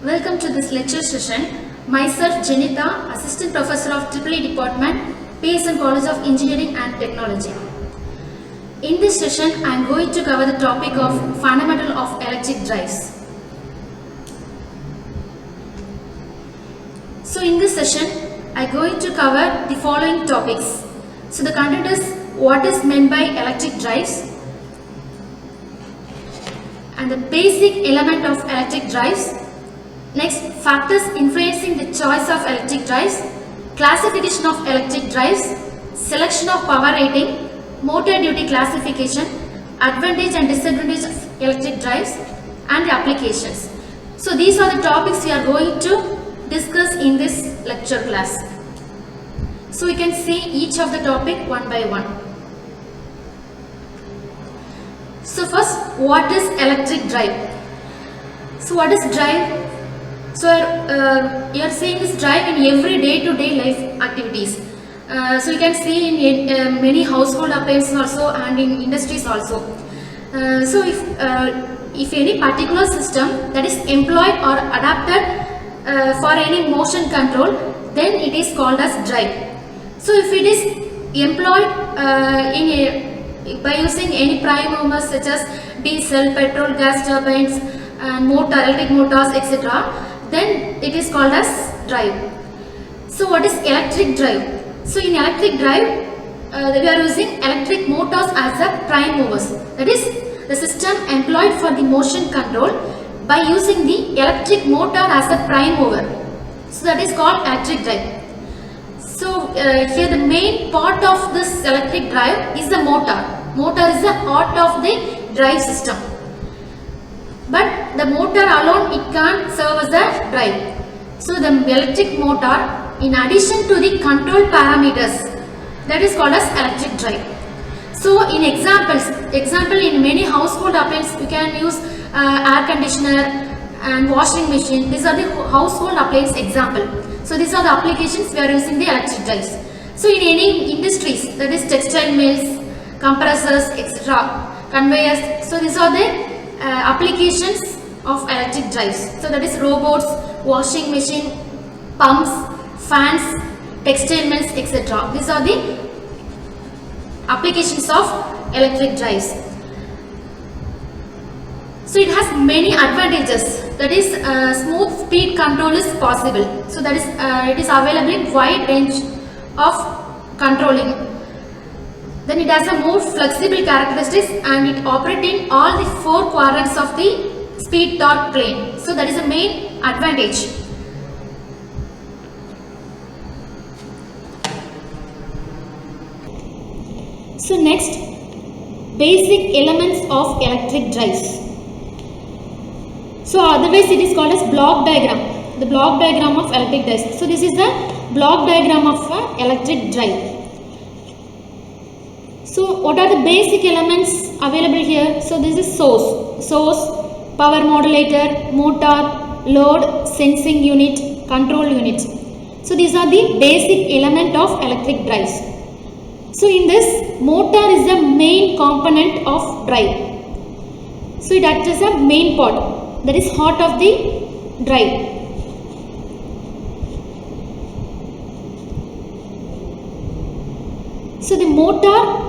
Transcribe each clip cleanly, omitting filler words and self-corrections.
Welcome to this lecture session. Myself Janita, Assistant Professor of EEE Department, PSN College of Engineering and Technology. In this session, I am going to cover the topic of fundamental of electric drives. So in this session, I am going to cover the following topics. So the content is what is meant by electric drives and the basic element of electric drives. Next, factors influencing the choice of electric drives, classification of electric drives, selection of power rating, motor duty classification, advantage and disadvantage of electric drives, and the applications. So these are the topics we are going to discuss in this lecture class. So we can see each of the topic one by one. So first, what is electric drive? So what is drive? So you are seeing this drive in every day-to-day life activities. So you can see in many household appliances also and in industries also. So if any particular system that is employed or adapted for any motion control, then it is called as drive. So if it is employed by using any prime movers such as diesel, petrol, gas turbines, and electric motors, etc., then it is called as drive. So what is electric drive? So in electric drive, we are using electric motors as a prime movers. That is the system employed for the motion control by using the electric motor as a prime mover. So that is called electric drive. So here the main part of this electric drive is the motor. Motor is the heart of the drive system. But the motor alone, it can't serve as a drive. So the electric motor, in addition to the control parameters, that is called as electric drive. So in example in many household appliances, you can use air conditioner and washing machine. These are the household appliance example. So these are the applications we are using the electric drives. So in any industries, that is textile mills, compressors, etc., conveyors. So these are the applications of electric drives. So that is robots, washing machine, pumps, fans, textile mills, etc. These are the applications of electric drives. So it has many advantages. That is smooth speed control is possible. So that is it is available in wide range of controlling. Then it has a more flexible characteristics and it operates in all the four quadrants of the speed torque plane. So that is the main advantage. So next, basic elements of electric drives. So otherwise it is called as block diagram. The block diagram of electric drives. So this is the block diagram of an electric drive. So what are the basic elements available here? So this is source, power modulator, motor, load, sensing unit, control unit. So these are the basic element of electric drives. So in this, motor is the main component of drive. So it acts as a main part, that is heart of the drive. So the motor,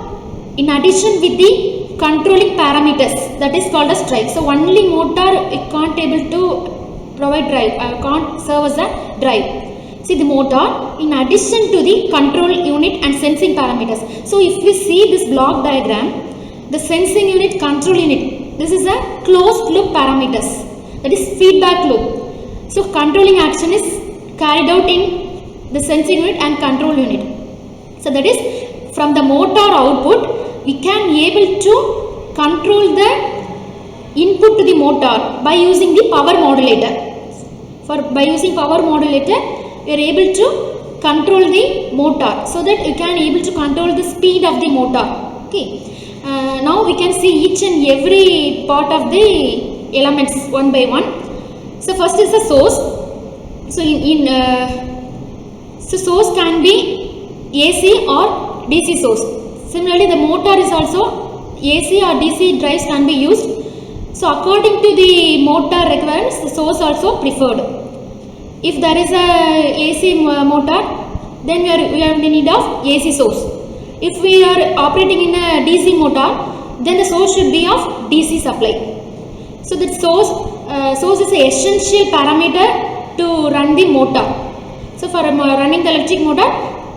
in addition with the controlling parameters, that is called as drive. So only motor it can't able to provide drive, can't serve as a drive. See the motor in addition to the control unit and sensing parameters. So if we see this block diagram, the sensing unit, control unit, this is a closed loop parameters, that is feedback loop. So controlling action is carried out in the sensing unit and control unit. So that is from the motor output, we can able to control the input to the motor by using the power modulator. By using power modulator, we are able to control the motor so that you can able to control the speed of the motor. Okay. Now we can see each and every part of the elements one by one. So first is the source. So so source can be AC or DC source. Similarly, the motor is also AC or DC drives can be used. So according to the motor requirements, the source also preferred. If there is a AC motor, then we are in need of AC source. If we are operating in a DC motor, then the source should be of DC supply. So the source is an essential parameter to run the motor. So for running the electric motor,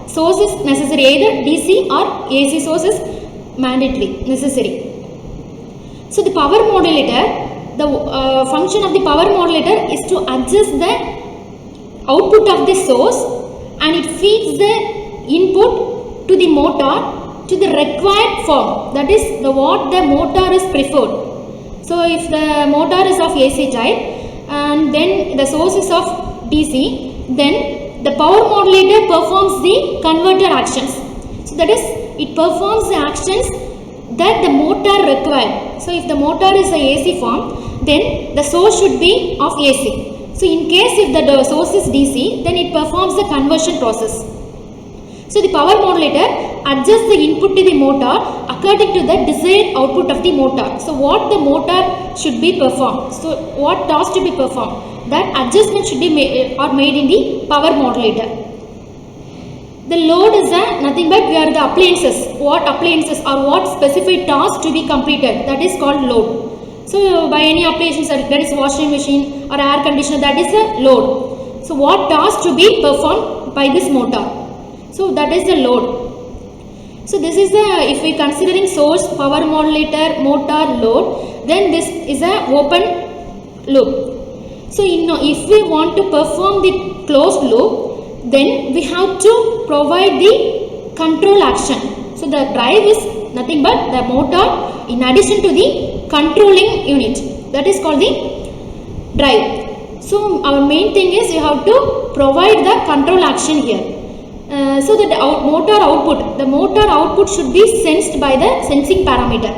source is necessary, either DC or AC source is mandatory, necessary. So the power modulator, the function of the power modulator is to adjust the output of the source, and it feeds the input to the motor to the required form, that is what the motor is preferred. So if the motor is of AC type and then the source is of DC, then the power modulator performs the converter actions. So that is, it performs the actions that the motor required. So if the motor is a AC form, then the source should be of AC. So in case if the source is DC, then it performs the conversion process. So the power modulator adjusts the input to the motor according to the desired output of the motor. So what the motor should be performed, so what task to be performed, that adjustment should be made in the power modulator. The load is nothing but we are the appliances, what appliances or what specified task to be completed, that is called load. So by any applications, that is washing machine or air conditioner, that is a load. So what task to be performed by this motor, so that is the load. So this is the, if we considering source, power modulator, motor, load, then this is a open loop. So if we want to perform the closed loop, then we have to provide the control action. So the drive is nothing but the motor in addition to the controlling unit, that is called the drive. So our main thing is you have to provide the control action here. So that the motor output should be sensed by the sensing parameter.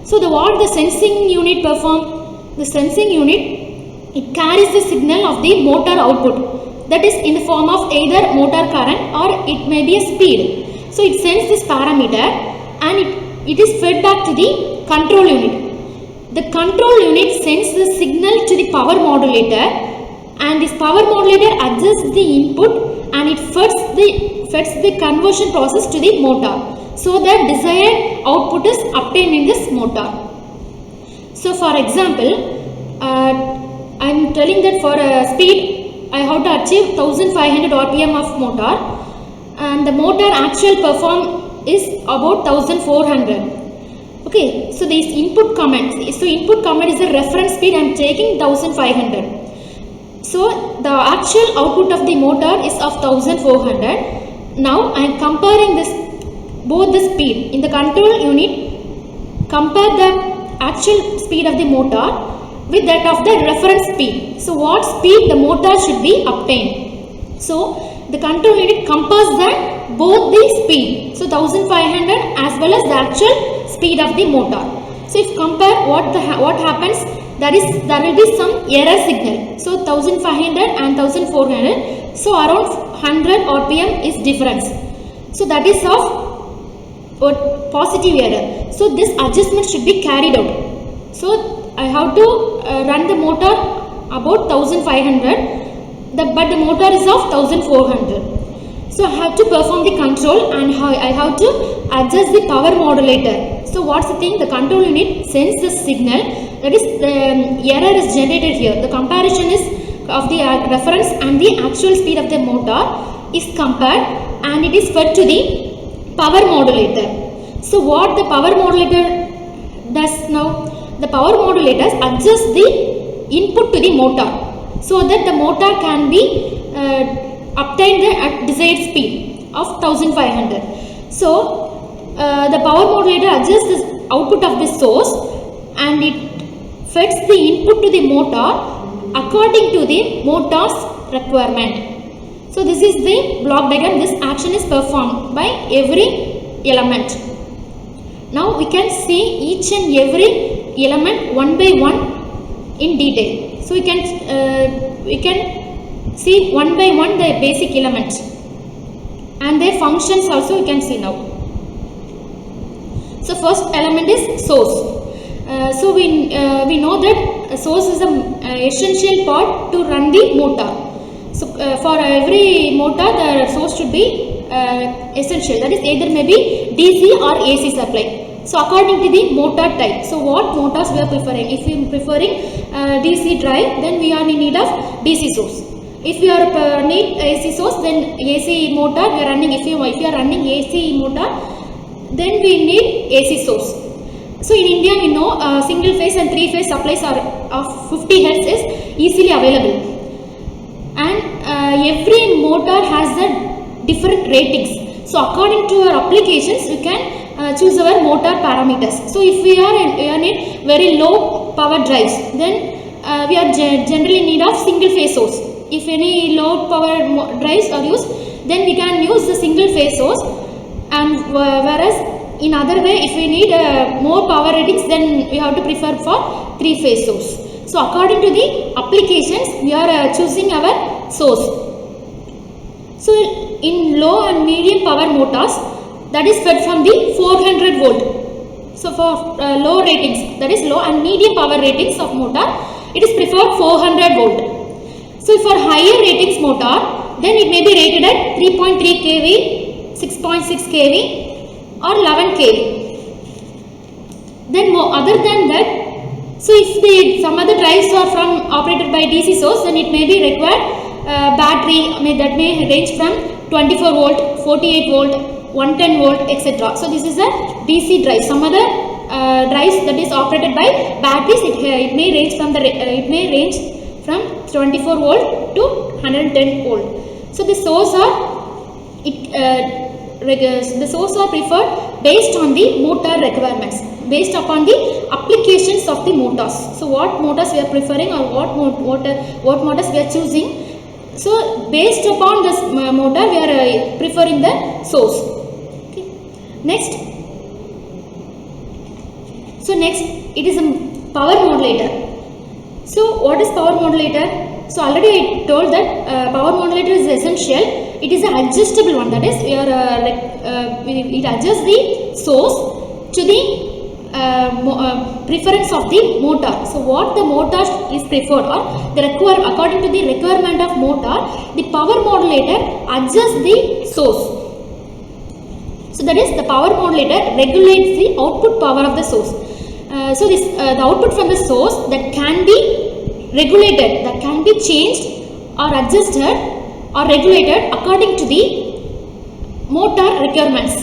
So what the sensing unit perform? The sensing unit, it carries the signal of the motor output, that is in the form of either motor current or it may be a speed. So it sends this parameter and it is fed back to the control unit. The control unit sends the signal to the power modulator, and this power modulator adjusts the input and it feds the conversion process to the motor, so that desired output is obtained in this motor. So for example, I am telling that for speed I have to achieve 1500 RPM of motor, and the motor actual perform is about 1400. Okay, so this input comment, so input comment is a reference speed, I am taking 1500. So the actual output of the motor is of 1400. Now I am comparing this, both the speed in the control unit, compare the actual speed of the motor with that of the reference speed. So what speed the motor should be obtained. So the control unit compares both the speed, so 1500 as well as the actual speed of the motor. So if compare, what happens, there will be some error signal. So 1500 and 1400, so around 100 RPM is difference. So that is of positive error. So this adjustment should be carried out. So I have to run the motor about 1500, but the motor is of 1400. So I have to perform the control and I have to adjust the power modulator. So what's the thing? The control unit sends the signal, that is the error is generated here. The comparison is of the reference and the actual speed of the motor is compared and it is fed to the power modulator. So what the power modulator does now? The power modulators adjust the input to the motor so that the motor can be obtained at desired speed of 1500. So the power modulator adjusts the output of the source and it feds the input to the motor according to the motor's requirement. So this is the block diagram. This action is performed by every element. Now we can see each and every element one by one in detail. So we can see one by one the basic elements and their functions also we can see now. So first element is source. So we know that source is an essential part to run the motor. So for every motor the source should be essential, that is either maybe DC or AC supply. So according to the motor type, so what motors we are preferring? If we are preferring DC drive, then we are in need of DC source. If we are need AC source, then AC motor we are running. If you are running AC motor, then we need AC source. So in India we know single phase and three phase supplies are of 50 Hz is easily available, and every motor has a different ratings. So according to our applications, we can choose our motor parameters. So if we are in very low power drives, then we are generally in need of single phase source. If any low power drives are used, then we can use the single phase source, and whereas in other way, if we need more power ratings, then we have to prefer for three phase source. So according to the applications, we are choosing our source. So in low and medium power motors, that is fed from the 400 volt. So for low ratings, that is low and medium power ratings of motor, it is preferred 400 volt. So for higher ratings motor, then it may be rated at 3.3 kV, 6.6 kV or 11 kV. Then other than that, so if some other drives are operated by DC source, then it may be required battery that may range from 24 volt, 48 volt, 110 volt, etc. So this is a DC drive. Some other drives that is operated by batteries, it may range from 24 volt to 110 volt. So the source are preferred based on the motor requirements, based upon the applications of the motors. So what motors we are preferring, or what motors we are choosing. So based upon this motor, we are preferring the source. Okay. Next, it is a power modulator. So what is power modulator? So already I told that power modulator is essential. It is an adjustable one, that is it adjusts the source to the preference of the motor. So what the motor is preferred, or according to the requirement of motor, the power modulator adjusts the source. So that is, the power modulator regulates the output power of the source. So this the output from the source that can be regulated, that can be changed or adjusted or regulated according to the motor requirements.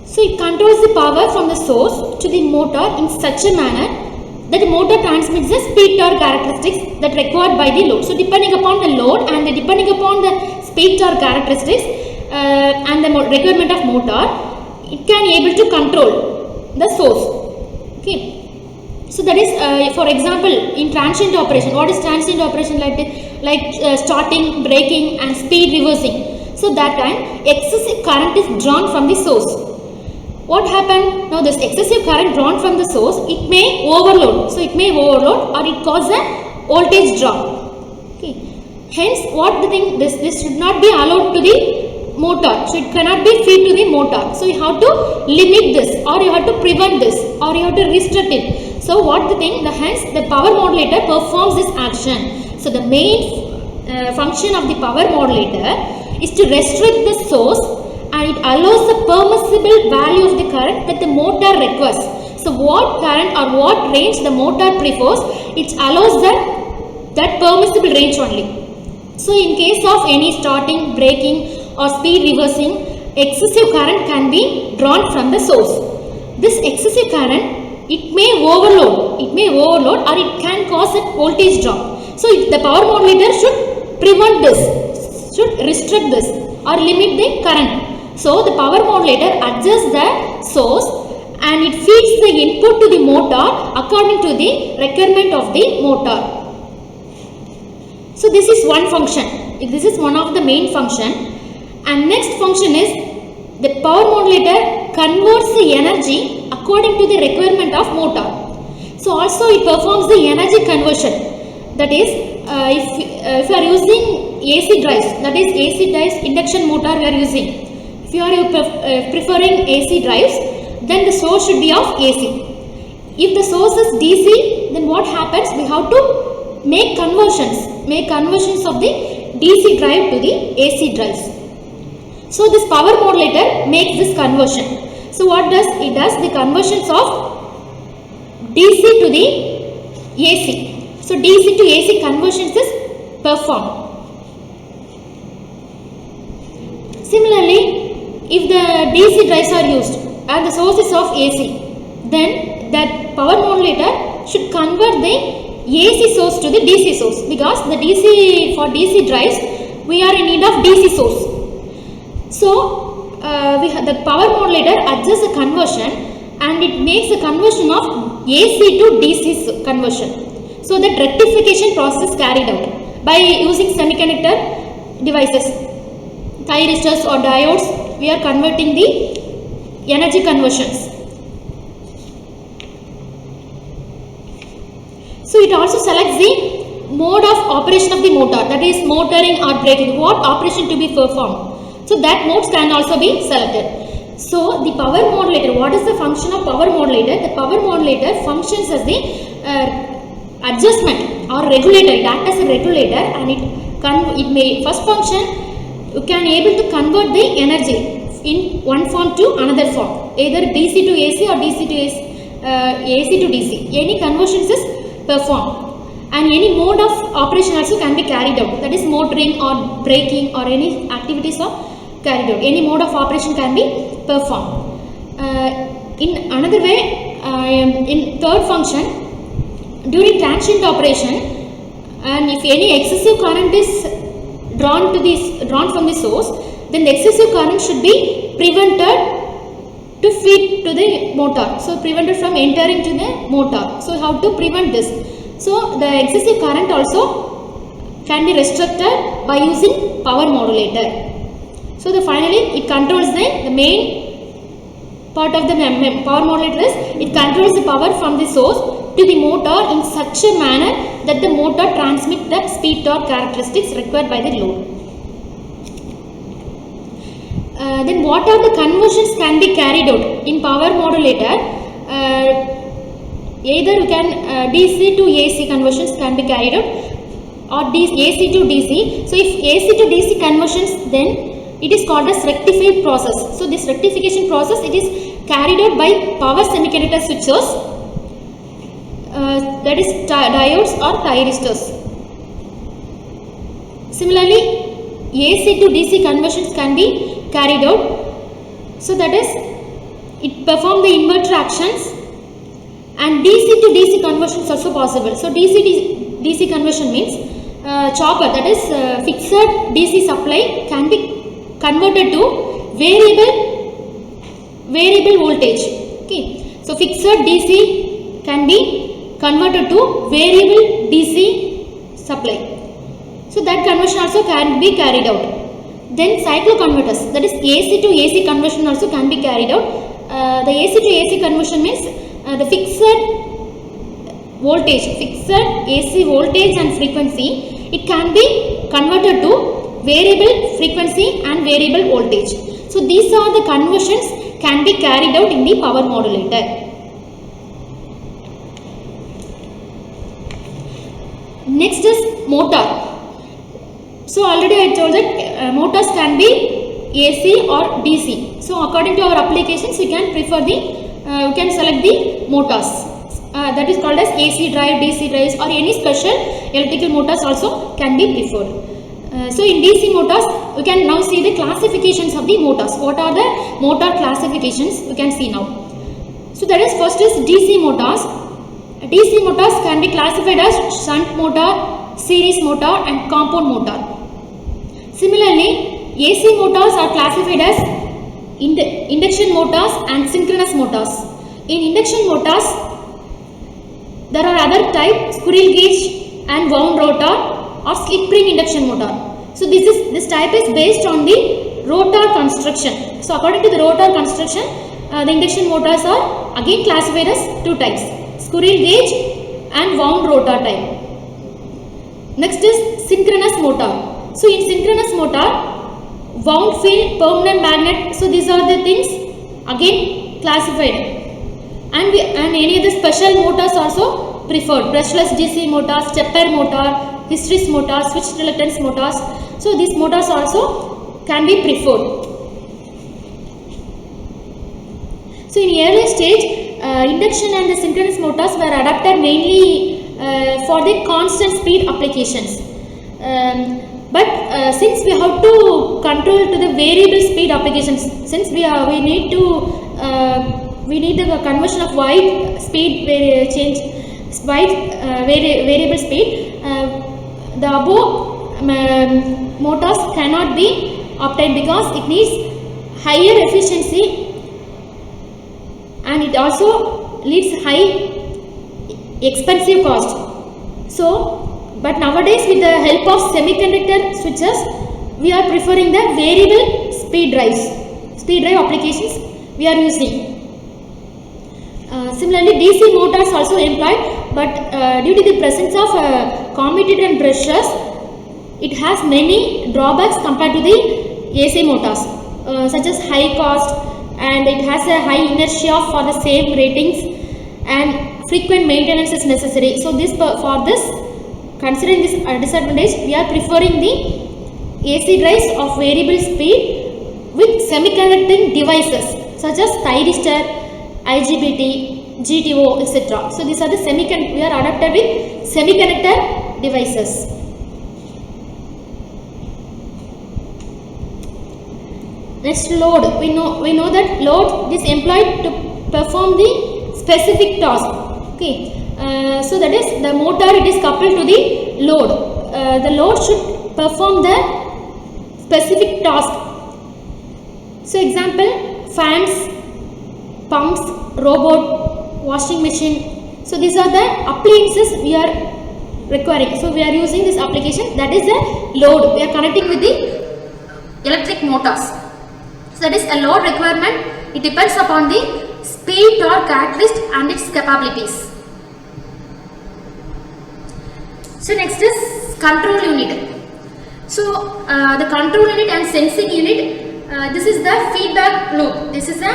So it controls the power from the source to the motor in such a manner that the motor transmits the speed torque characteristics that required by the load. So depending upon the load and depending upon the speed torque characteristics and the requirement of motor, it can able to control the source. Okay. So that is, for example, in transient operation. What is transient operation like starting, braking and speed reversing? So that time excessive current is drawn from the source. What happened? Now this excessive current drawn from the source, it may overload. So it may overload or it cause a voltage drop. Okay. Hence, what the thing, this should not be allowed to the motor. So it cannot be fed to the motor. So you have to limit this, or you have to prevent this, or you have to restrict it. So what the thing, hence the power modulator performs this action. So the main function of the power modulator is to restrict the source, and it allows the permissible value of the current that the motor requires. So what current or what range the motor prefers, it allows that permissible range only. So in case of any starting, braking or speed reversing, excessive current can be drawn from the source. This excessive current, it may overload or it can cause a voltage drop. So the power modulator should prevent this, should restrict this or limit the current. So the power modulator adjusts the source and it feeds the input to the motor according to the requirement of the motor. So this is one function. This is one of the main function. And next function is the power modulator converts the energy according to the requirement of motor. So also it performs the energy conversion. That is, if you are using AC drives, that is AC drives induction motor we are using. If you are preferring AC drives, then the source should be of AC. If the source is DC, then what happens? We have to make conversions of the DC drive to the AC drives. So this power modulator makes this conversion. So what does it does? The conversions of DC to the AC. So DC to AC conversions is performed. Similarly, if the DC drives are used and the source is of AC, then that power modulator should convert the AC source to the DC source, because the for DC drives we are in need of DC source. So the power modulator adjusts the conversion and it makes a conversion of AC to DC conversion. So that rectification process is carried out by using semiconductor devices, thyristors or diodes. We are converting the energy conversions. So it also selects the mode of operation of the motor, that is motoring or braking, what operation to be performed. So that modes can also be selected. So the power modulator, what is the function of power modulator? The power modulator functions as the adjustment or regulator. It acts as a regulator, and it may first function, you can able to convert the energy in one form to another form, either DC to AC or DC to AC to DC. Any conversions is performed, and any mode of operation also can be carried out, that is motoring or braking or any activities are carried out. Any mode of operation can be performed. In another way, in third function, during transient operation, and if any excessive current is drawn from the source, then the excessive current should be prevented to feed to the motor. So prevented from entering to the motor. So how to prevent this? So the excessive current also can be restricted by using power modulator. So finally it controls the main part of the power modulator is it controls the power from the source to the motor in such a manner that the motor transmits the speed torque characteristics required by the load. Then what are the conversions can be carried out in power modulator? Either you can DC to AC conversions can be carried out, or AC to DC. So if AC to DC conversions, then it is called as rectified process. So this rectification process, it is carried out by power semiconductor switches, that is diodes or thyristors. Similarly, AC to DC conversions can be carried out. So that is, it perform the inverter actions, and DC to DC conversions also possible. So DC to DC conversion means chopper, that is fixed DC supply can be converted to variable voltage. Okay, so fixed DC can be converted to variable DC supply. So that conversion also can be carried out. Then cycloconverters, that is AC to AC conversion also can be carried out. The AC to AC conversion means the fixed AC voltage and frequency, it can be converted to variable frequency and variable voltage. So these are the conversions can be carried out in the power modulator. Next is motor. So already I told that motors can be AC or DC. So according to our applications, we can prefer we can select the motors. That is called as AC drive, DC drives, or any special electrical motors also can be preferred. So in DC motors, we can now see the classifications of the motors. What are the motor classifications? We can see now. So that is, first is DC motors. DC motors can be classified as shunt motor, series motor, and compound motor. Similarly, AC motors are classified as induction motors and synchronous motors. In induction motors, there are other types, squirrel cage and wound rotor or slip ring induction motor. So this type is based on the rotor construction. So according to the rotor construction, the induction motors are again classified as two types, squirrel cage and wound rotor type. Next is synchronous motor. So in synchronous motor, wound field, permanent magnet, so these are the things again classified. and any other special motors also preferred. Brushless DC motors, stepper motor, hysteresis motor, switch reluctance motors. So these motors also can be preferred. So in early stage, induction and the synchronous motors were adapted mainly for the constant speed applications. But since we have to control to the variable speed applications, since we need the conversion of wide speed variable speed, the above motors cannot be obtained because it needs higher efficiency and it also leads high expensive cost. So but nowadays with the help of semiconductor switches, we are preferring the variable speed drive applications we are using. Similarly, DC motors also employed, but due to the presence of commutator and brushes, it has many drawbacks compared to the AC motors, such as high cost, and it has a high inertia for the same ratings, and frequent maintenance is necessary. So considering this disadvantage, we are preferring the AC drives of variable speed with semiconducting devices such as thyristor, IGBT, GTO, etc. So these are the we are adapted with semiconductor devices. Next, load. We know that load is employed to perform the specific task. Okay. So that is the motor, it is coupled to the load. The load should perform the specific task. So example, fans, pumps, robot, washing machine. So these are the appliances we are requiring. So we are using this application, that is the load. We are connecting with the electric motors. So that is a load requirement. It depends upon the speed, torque, catalyst and its capabilities. So next is control unit. So the control unit and sensing unit, this is the feedback loop. This is a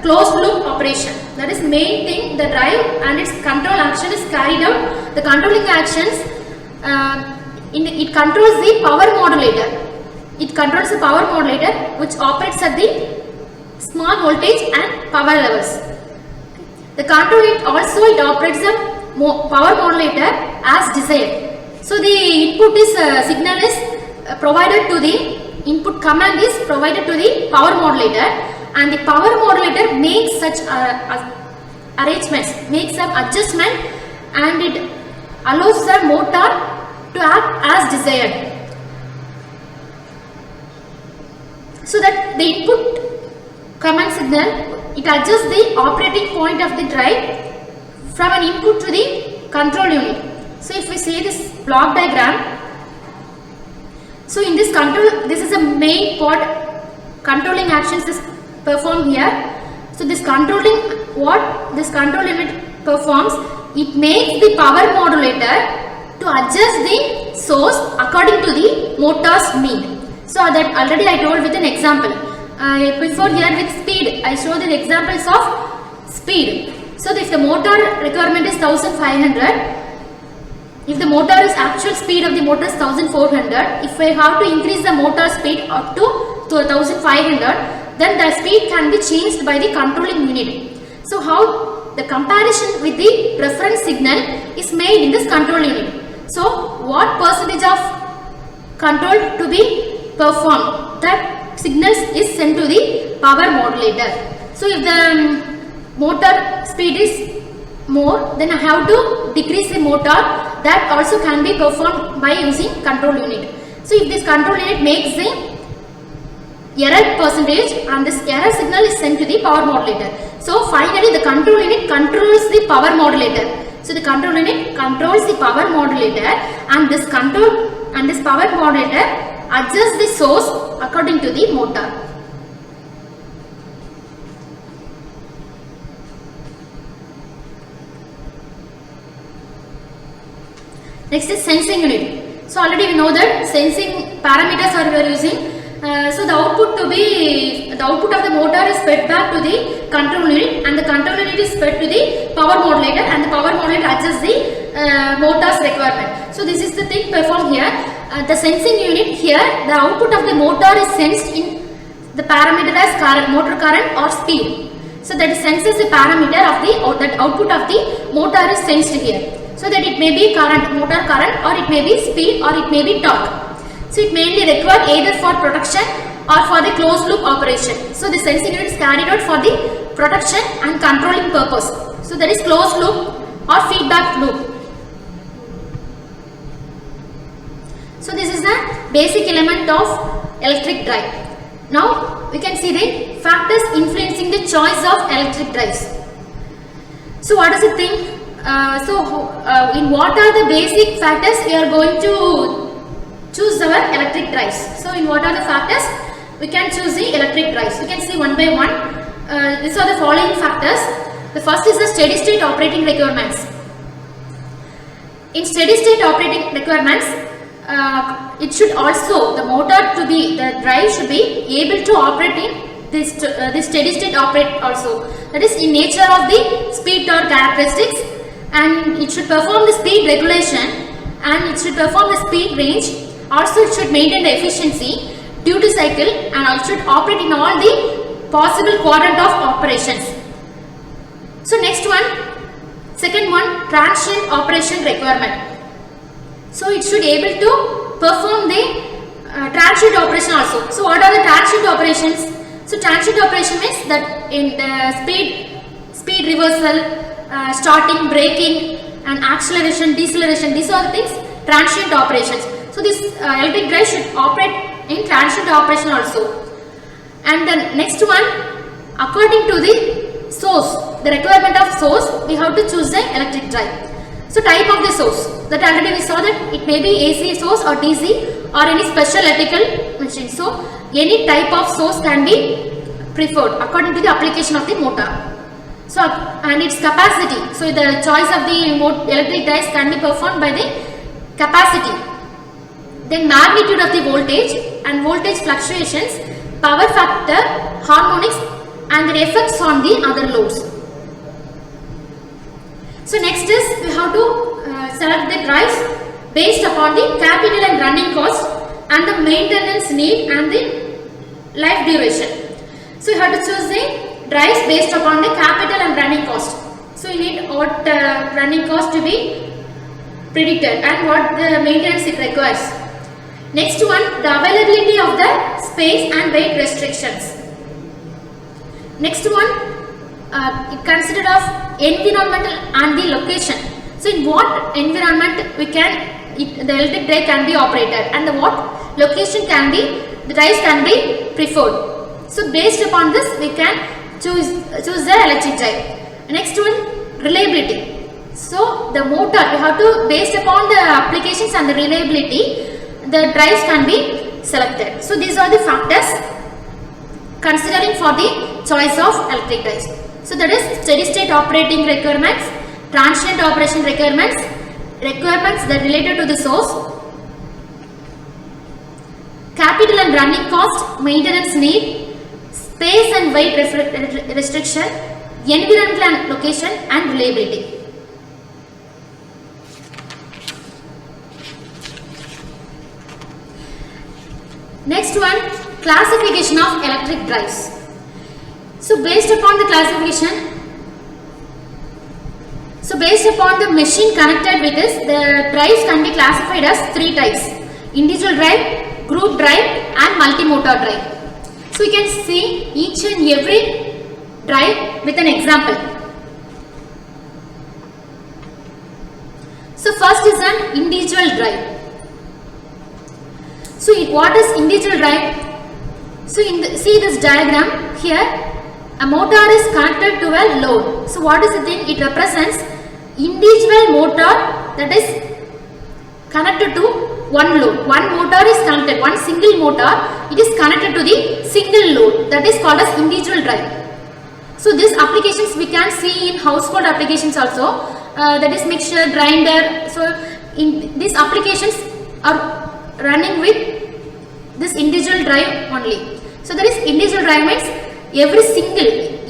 closed loop operation. That is main thing, the drive and its control action is carried out. The controlling actions, it controls the power modulator. It controls the power modulator which operates at the small voltage and power levels. The control unit also it operates the power modulator as desired. So the input is signal is provided to the input command is provided to the power modulator, and the power modulator makes such arrangements, makes some adjustment, and it allows the motor to act as desired. So that the input command signal, it adjusts the operating point of the drive from an input to the control unit. So if we see this block diagram, so in this control, this is a main part, controlling actions is performed here. So this controlling, what this control unit performs, it makes the power modulator to adjust the source according to the motor's need. So that already I told with an example. Before here with speed, I showed the examples of speed. So if the motor requirement is 1500, if the motor is actual speed of the motor is 1400, if I have to increase the motor speed up to 1500, then the speed can be changed by the controlling unit. So how the comparison with the reference signal is made in this control unit. So what percentage of control to be performed, that signals is sent to the power modulator. So if the motor speed is more, then I have to decrease the motor. That also can be performed by using control unit. So if this control unit makes the error percentage and this error signal is sent to the power modulator. So finally the control unit controls the power modulator. So the control unit controls the power modulator, and this power modulator adjusts the source according to the motor. Next is sensing unit. So already we know that sensing parameters are we are using. So the output to be the output of the motor is fed back to the control unit, and the control unit is fed to the power modulator, and the power modulator adjusts the motor's requirement. So this is the thing performed here. The sensing unit here, the output of the motor is sensed in the parameter as current, motor current or speed. So that senses the parameter of the that output of the motor is sensed here. So that it may be current, motor current, or it may be speed, or it may be torque. So it mainly required either for protection or for the closed loop operation. So the sensing unit is carried out for the protection and controlling purpose. So that is closed loop or feedback loop. So this is the basic element of electric drive. Now we can see the factors influencing the choice of electric drives. So what is the thing? In what are the basic factors we are going to choose our electric drives? So in what are the factors we can choose the electric drives? We can see one by one. These are the following factors. The first is the steady state operating requirements. In steady state operating requirements, it should also, the drive should be able to operate in this steady state operate also. That is in nature of the speed torque characteristics, and it should perform the speed regulation, and it should perform the speed range. Also it should maintain the efficiency, duty cycle, and also should operate in all the possible quadrant of operations. So next one, second one, transient operation requirement. So it should able to perform the transient operation also. So what are the transient operations? So transient operation means that in the speed reversal, starting, braking, and acceleration, deceleration, these are the things, transient operations. So this electric drive should operate in transient operation also. And then next one, according to the source, the requirement of source, we have to choose the electric drive. So type of the source, that already we saw that it may be AC source or DC or any special electrical machine. So any type of source can be preferred according to the application of the motor. So and its capacity. So the choice of the electric drives can be performed by the capacity. Then magnitude of the voltage and voltage fluctuations, power factor, harmonics, and their effects on the other loads. So next is we have to select the drives based upon the capital and running cost and the maintenance need and the life duration. So you have to choose the drives based upon the capital and running cost. So you need what running cost to be predicted and what the maintenance it requires. Next one, the availability of the space and weight restrictions. Next one, it considered of environmental and the location. So in what environment we can, the electric drive can be operated, and the what location can be, the drives can be preferred. So based upon this we can choose the electric drive. Next one, reliability. So the motor, we have to, based upon the applications and the reliability, the drives can be selected. So these are the factors considering for the choice of electric drives. So that is steady state operating requirements, transient operation requirements, requirements that related to the source, capital and running cost, maintenance need, space and weight restriction, environmental and location, and reliability. Next one, classification of electric drives. So based upon the classification, based upon the machine connected with this, the drives can be classified as three types: individual drive, group drive, and multi-motor drive. So we can see each and every drive with an example. So first is an individual drive. So what is individual drive? So see this diagram here. A motor is connected to a load. So what is the thing? It represents individual motor that is connected to one load. One motor is connected, one single motor, it is connected to the single load, that is called as individual drive. So these applications we can see in household applications also, that is mixture, grinder. So in these applications are running with this individual drive only. So there is individual drive means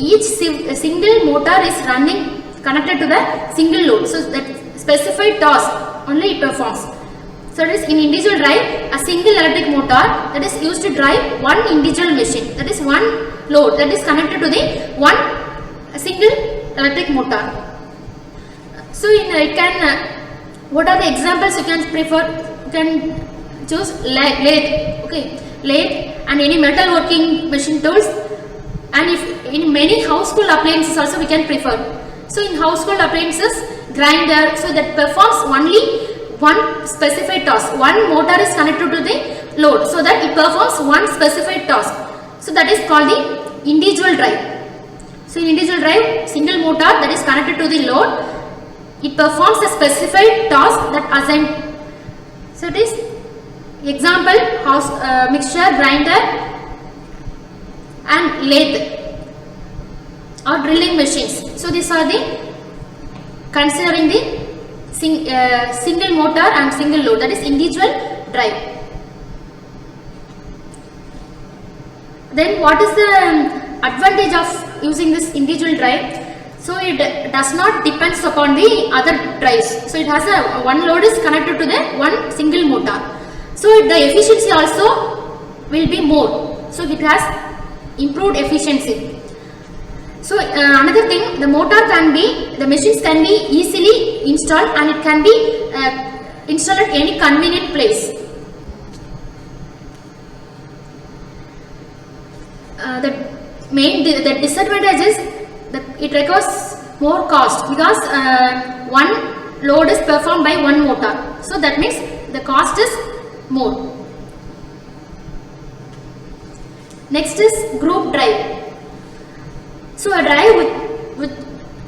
each single motor is running connected to the single load. So that specified task only it performs. So it is in individual drive, a single electric motor that is used to drive one individual machine, that is one load that is connected to the one single electric motor. So it can what are the examples you can prefer? You can choose lathe, okay, lathe and any metalworking machine tools, and if in many household appliances also we can prefer. So in household appliances, grinder, so that performs only one specified task. One motor is connected to the load, so that it performs one specified task. So that is called the individual drive. So in individual drive, single motor that is connected to the load, it performs a specified task that assigned. So it is example mixture, grinder and lathe or drilling machines. So these are the considering the single motor and single load, that is individual drive. Then what is the advantage of using this individual drive? So it does not depends upon the other drives. So it has a one load is connected to the one single motor. So the efficiency also will be more. So it has improved efficiency. So another thing, the machines can be easily installed and it can be installed at any convenient place. The disadvantage is that it requires more cost, because one load is performed by one motor. So that means the cost is more. Next is group drive. So a drive with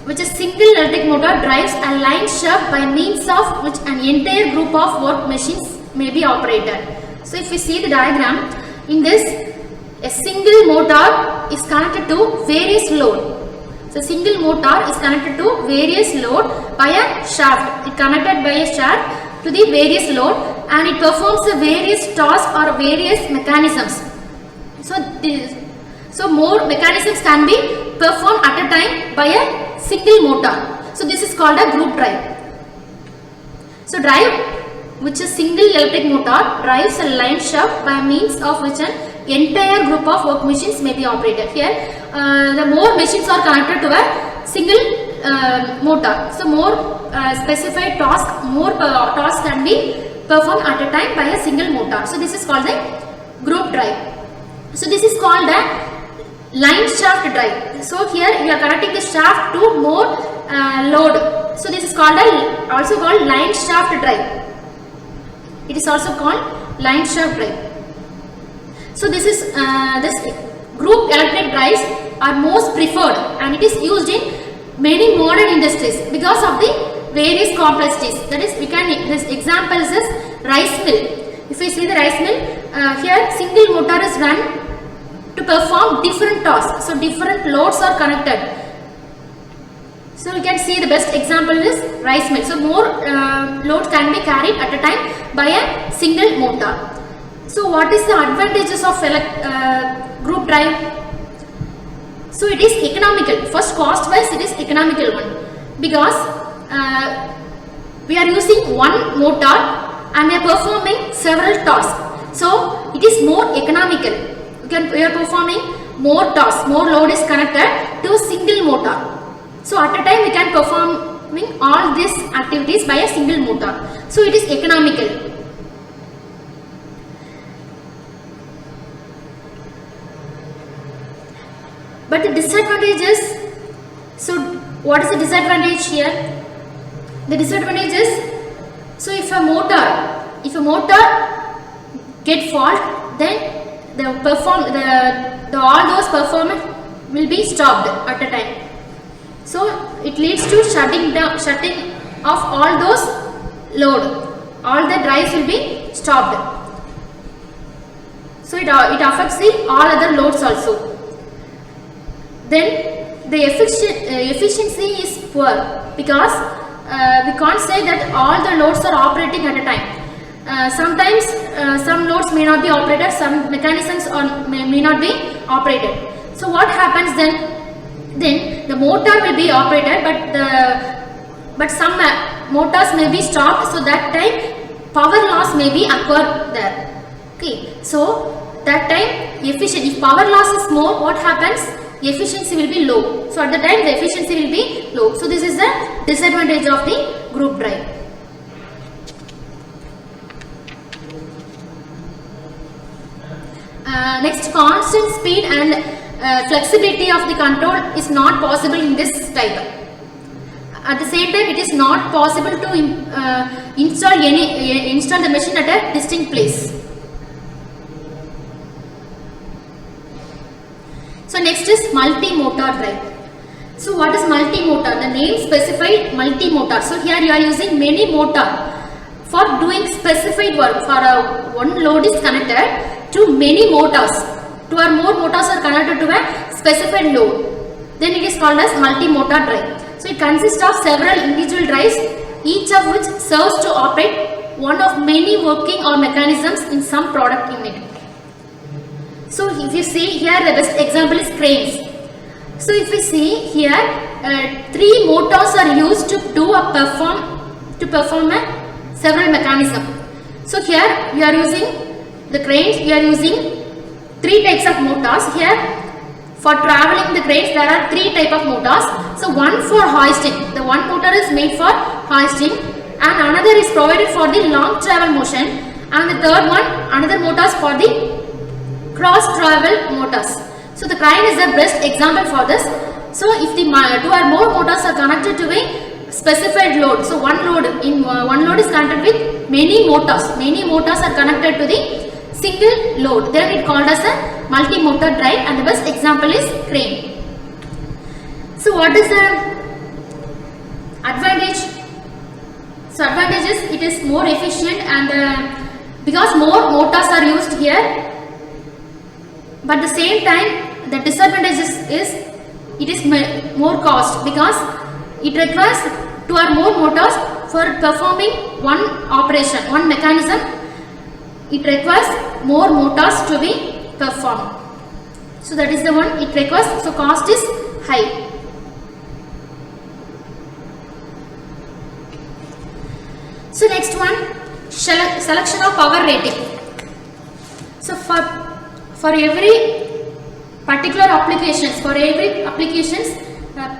which a single electric motor drives a line shaft by means of which an entire group of work machines may be operated. So if we see the diagram, in this a single motor is connected to various load. So single motor is connected to various load by a shaft. It connected by a shaft to the various load and it performs the various tasks or various mechanisms. So more mechanisms can be performed at a time by a single motor. So this is called a group drive. So drive which a single electric motor drives a line shaft by means of which an entire group of work machines may be operated. Here the more machines are connected to a single motor. So more specified task, more tasks can be performed at a time by a single motor. So this is called the group drive. So this is called a line shaft drive. So here we are connecting the shaft to more load. So this is called also called line shaft drive. It is also called line shaft drive. So this is this group electric drives are most preferred and it is used in many modern industries because of the various complexities. That is, we can this example is this rice mill. If we see the rice mill, here single motor is run to perform different tasks. So different loads are connected. So we can see the best example is rice mill. So more loads can be carried at a time by a single motor. So what is the advantages of group drive? So it is economical. First, cost wise it is economical one, because we are using one motor and we are performing several tasks. So it is more economical. We are performing more tasks, more load is connected to a single motor. So at a time we can performing all these activities by a single motor. So it is economical. But the disadvantage is, so what is the disadvantage here? The disadvantage is, so if a motor get fault, then all those performance will be stopped at a time. So it leads to shutting off all those load. All the drives will be stopped. So it affects the all other loads also. Then the efficiency is poor, because we can't say that all the loads are operating at a time. Sometimes some loads may not be operated, some mechanisms may not be operated. So what happens then? Then the motor will be operated, but some motors may be stopped, so that time power loss may be occurred there. Okay, so that time if power loss is more, what happens? Efficiency will be low. So at the time the efficiency will be low. So this is the disadvantage of the group drive. Next, constant speed and flexibility of the control is not possible in this type. At the same time, it is not possible to install the machine at a distinct place. So next is multi-motor drive. So what is multi-motor? The name specified multi-motor. So here you are using many motor for doing specified work. For one load is connected to many motors. Two or more motors are connected to a specified load. Then it is called as multi-motor drive. So it consists of several individual drives, each of which serves to operate one of many working or mechanisms in some product unit. So if you see here, the best example is cranes. So if we see here, 3 motors are used to perform several mechanism. So here we are using the cranes, we are using 3 types of motors. Here for traveling the cranes there are 3 types of motors. So one for hoisting, the one motor is made for hoisting, and another is provided for the long travel motion, and the third one, another motors for the cross travel motors. So the crane is the best example for this. So if the 2 or more motors are connected to a specified load, so one load is connected with many motors are connected to the single load, then it called as a multi-motor drive, and the best example is crane. So what is the advantage? So advantage is it is more efficient, and because more motors are used here, but at the same time the disadvantage is it is more cost, because it requires 2 or more motors for performing one operation, one mechanism. It requires more motors to be performed. So that is the one it requires. So cost is high. So next one, selection of power rating. So for every particular applications,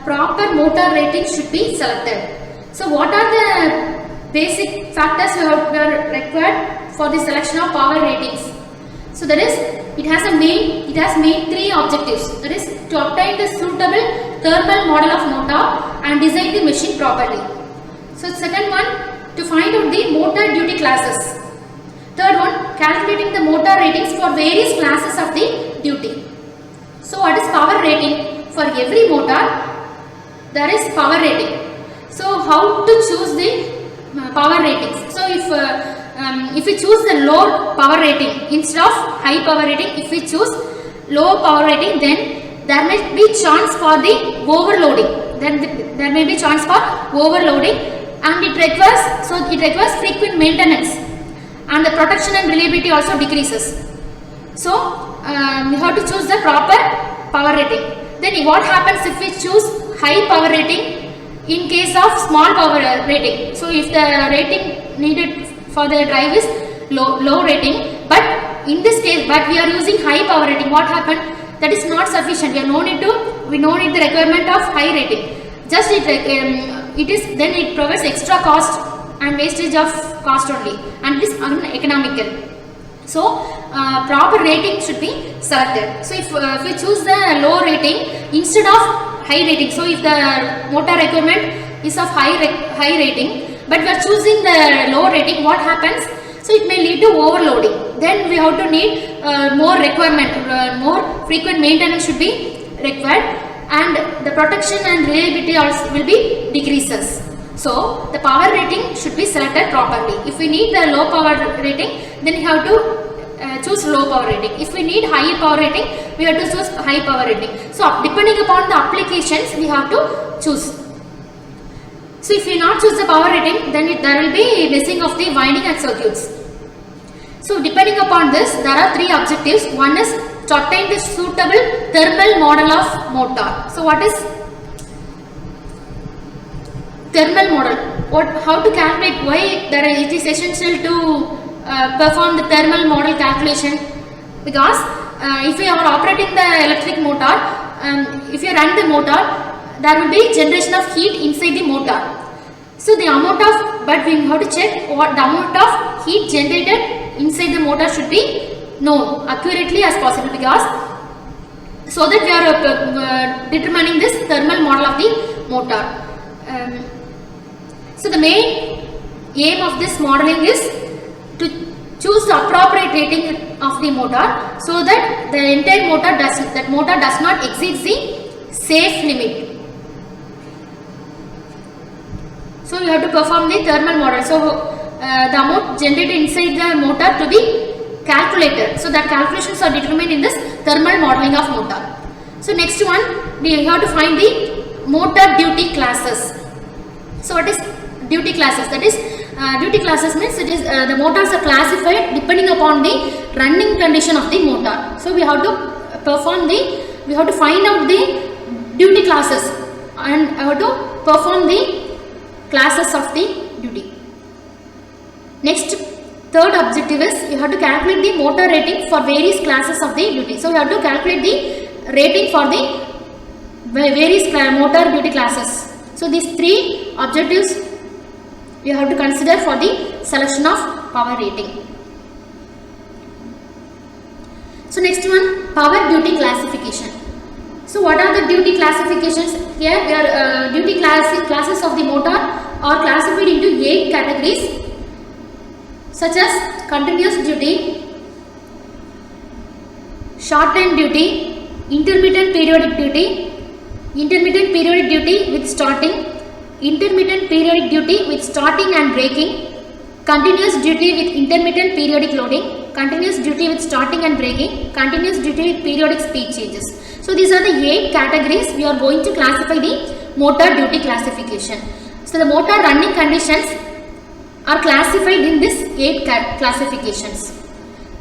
proper motor rating should be selected. So what are the basic factors we are required for the selection of power ratings? So that is, it has main 3 objectives. That is to obtain the suitable thermal model of motor and design the machine properly. So second one, to find out the motor duty classes. Third one, calculating the motor ratings for various classes of the duty. So what is power rating? For every motor there is power rating. So how to choose the power ratings? So if we choose the low power rating instead of high power rating, if we choose low power rating, then there may be chance for the overloading. Then there may be chance for overloading, and it requires frequent maintenance, and the protection and reliability also decreases. So we have to choose the proper power rating. Then what happens if we choose high power rating in case of small power rating? So if the rating needed for the drive is low rating, but in this case, we are using high power rating, what happened? That is not sufficient. We don't need the requirement of high rating. Just it provides extra cost and wastage of cost only, and it is uneconomical. So proper rating should be selected. So if we choose the low rating instead of high rating, so if the motor requirement is of high rating, but we are choosing the low rating, what happens? So it may lead to overloading. Then we have to need more requirement, more frequent maintenance should be required, and the protection and reliability also will be decreases. So the power rating should be selected properly. If we need the low power rating, then we have to choose low power rating. If we need high power rating, we have to choose high power rating. So depending upon the applications, we have to choose. So if we not choose the power rating, then there will be missing of the winding and circuits. So depending upon this, there are three objectives. One is to obtain the suitable thermal model of motor. So what is thermal model? How to calculate? Why it is essential to perform the thermal model calculation? Because if you are operating the electric motor, if you run the motor, there will be generation of heat inside the motor. So the amount of, but we have to check what the amount of heat generated inside the motor should be known accurately as possible, because so that we are determining this thermal model of the motor. So the main aim of this modeling is to choose the appropriate rating of the motor, so that the entire motor does not exceed the safe limit. So you have to perform the thermal model. So the amount generated inside the motor to be calculated. So that calculations are determined in this thermal modeling of motor. So next one, we have to find the motor duty classes. So what is duty classes? That is duty classes means it is the motors are classified depending upon the running condition of the motor. So we have to we have to find out the duty classes and have to perform the classes of the duty. Next, third objective is you have to calculate the motor rating for various classes of the duty. So you have to calculate the rating for the various motor duty classes. So these three objectives you have to consider for the selection of power rating. So next one, power duty classification. So what are the duty classifications? Here we are duty classes of the motor are classified into 8 categories, such as continuous duty, short time duty, intermittent periodic duty, intermittent periodic duty with starting, intermittent periodic duty with starting and breaking, continuous duty with intermittent periodic loading, continuous duty with starting and breaking, continuous duty with periodic speed changes. So these are the 8 categories we are going to classify the motor duty classification. So the motor running conditions are classified in this 8 classifications.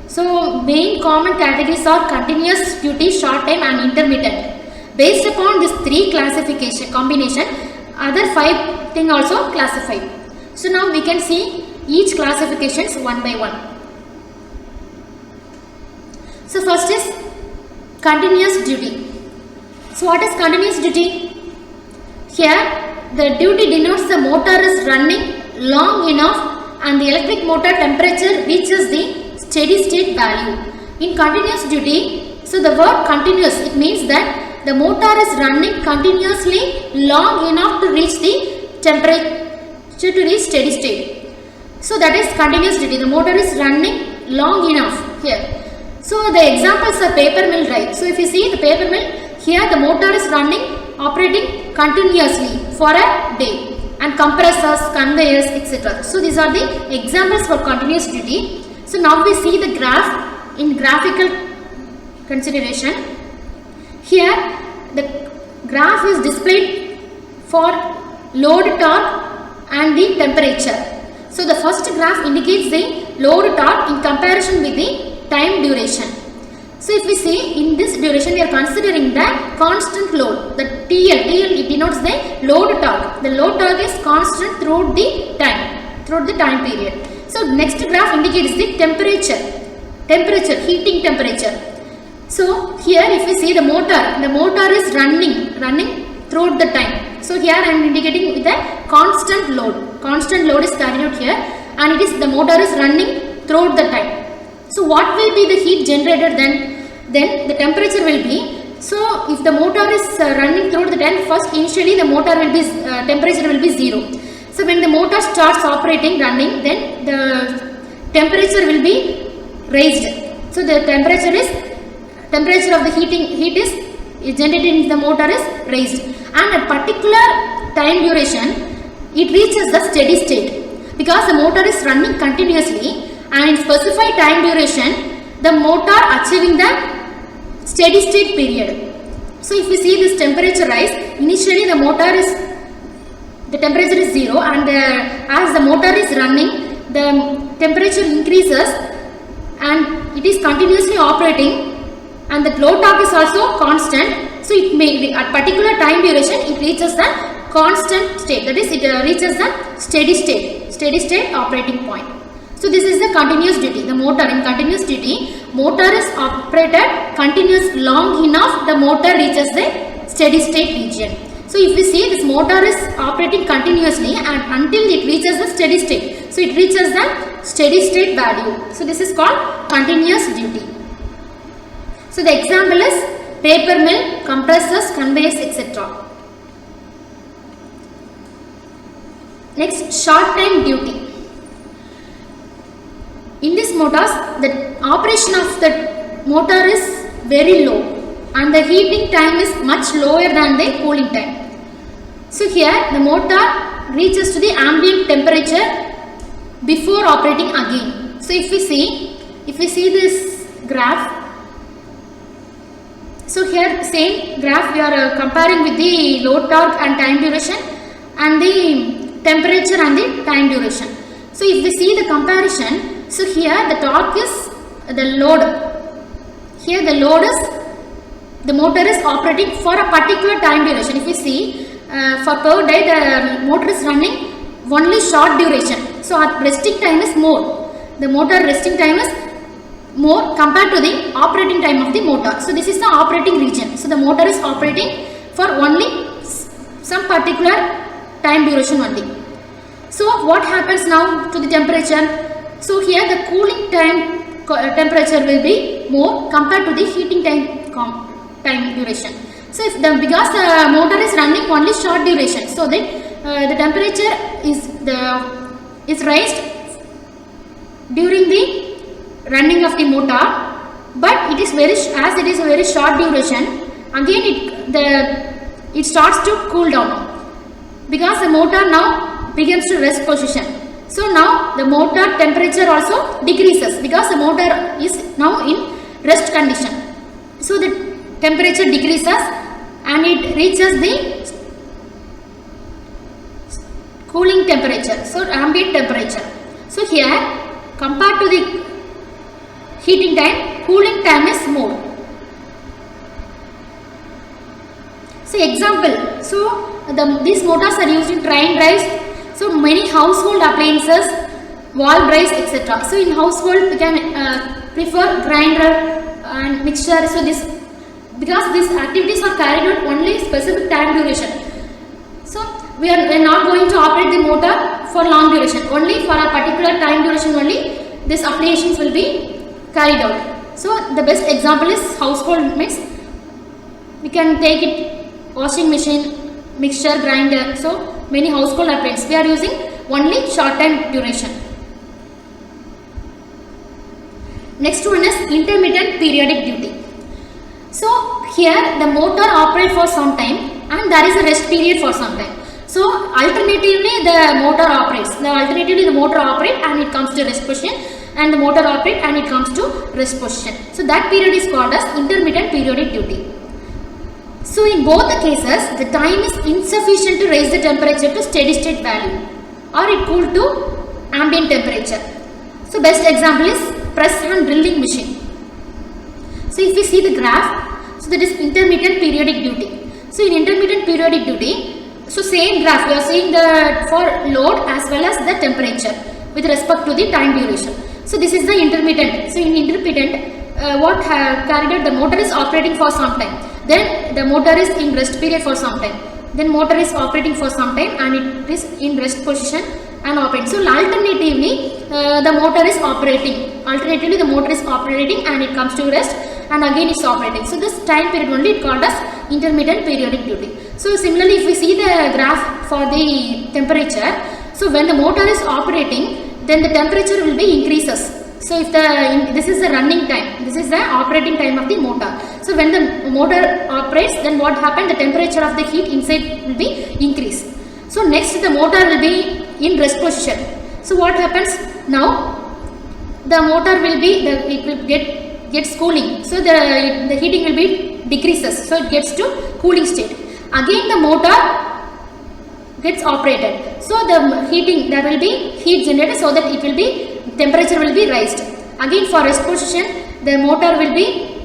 So main common categories are continuous duty, short time and intermittent. Based upon this 3 classification combination, other 5 thing also classified. So now we can see each classifications one by one. So first is continuous duty. So what is continuous duty? Here the duty denotes the motor is running long enough and the electric motor temperature reaches the steady state value. In continuous duty, so the word continuous, it means that the motor is running continuously long enough to reach the temperature to reach steady state. So that is continuous duty. The motor is running long enough here. So the examples are paper mill drive. So if you see the paper mill, here the motor is operating continuously for a day, and compressors, conveyors, etc. So these are the examples for continuous duty. So now we see the graph in graphical consideration. Here the graph is displayed for load torque and the temperature. So the first graph indicates the load torque in comparison with the time duration. So if we see in this duration, we are considering the constant load, the TL it denotes the load torque. The load torque is constant throughout the time period. So next graph indicates the temperature, heating temperature. So here if we see the motor is running throughout the time. So here I am indicating with a constant load. Constant load is carried out here, and the motor is running throughout the time. So what will be the heat generated then? Then the temperature will be, so if the motor is running throughout the time, first initially the motor will be, temperature will be 0. So when the motor starts running, then the temperature will be raised. So the temperature of the heat is generated in the motor is raised, and at particular time duration it reaches the steady state, because the motor is running continuously, and in specified time duration the motor achieving the steady state period. So if we see this temperature rise, initially the temperature is 0, and as the motor is running, the temperature increases and it is continuously operating, and the load torque is also constant, so it may be at particular time duration it reaches the constant state, that is it reaches the steady state operating point. So this is the continuous duty. The motor in continuous duty, motor is operated continuous long enough, the motor reaches the steady state region. So if we see, this motor is operating continuously and until it reaches the steady state, so it reaches the steady state value. So this is called continuous duty. So the example is paper mill, compressors, conveyors, etc. Next, short time duty. In this motors, the operation of the motor is very low and the heating time is much lower than the cooling time. So here the motor reaches to the ambient temperature before operating again. So if we see this graph, so here same graph we are comparing with the load torque and time duration and the temperature and the time duration. So if we see the comparison, so here the torque is the load, here the load is, the motor is operating for a particular time duration. If we see for per day the motor is running only short duration, so our resting time is more, the motor resting time is more compared to the operating time of the motor. So this is the operating region, so the motor is operating for only some particular time duration only. So what happens now to the temperature? So here the cooling time temperature will be more compared to the heating time duration. So if because the motor is running only short duration, so the temperature is raised during the running of the motor, but it is as it is a very short duration, again it starts to cool down because the motor now begins to rest position. So now the motor temperature also decreases because the motor is now in rest condition. So the temperature decreases and it reaches the cooling temperature, so ambient temperature. So here compared to the heating time, cooling time is more. So example, so these motors are used in train drives, so many household appliances, wall drives, etc. So in household we can prefer grinder and mixture. So this, because these activities are carried out only specific time duration, so we are not going to operate the motor for long duration, only for a particular time duration only these applications will be carried out. So the best example is household mix. We can take it washing machine, mixture, grinder, so many household appliances we are using only short time duration. Next one is intermittent periodic duty. So here the motor operates for some time and there is a rest period for some time. So alternatively the motor operates, and it comes to rest position, and the motor operates and it comes to rest position. So that period is called as intermittent periodic duty. So in both the cases the time is insufficient to raise the temperature to steady state value or equal to ambient temperature. So best example is press and drilling machine. So if we see the graph, so that is intermittent periodic duty. So in intermittent periodic duty, so same graph we are seeing the for load as well as the temperature with respect to the time duration. So this is the intermittent. So in intermittent what carried out, the motor is operating for some time, then the motor is in rest period for some time, then motor is operating for some time and it is in rest position and operating. So alternatively the motor is operating, and it comes to rest and again it's operating. So this time period only it called as intermittent periodic duty. So similarly if we see the graph for the temperature, so when the motor is operating then the temperature will be increases. So if this is the running time, this is the operating time of the motor. So when the motor operates, then what happened, the temperature of the heat inside will be increased. So next the motor will be in rest position. So what happens now, the motor will be, it will gets cooling, so the heating will be decreases, so it gets to cooling state. Again the motor gets operated, so the heating, there will be heat generated so that it will be, temperature will be raised. Again for rest position, the motor will be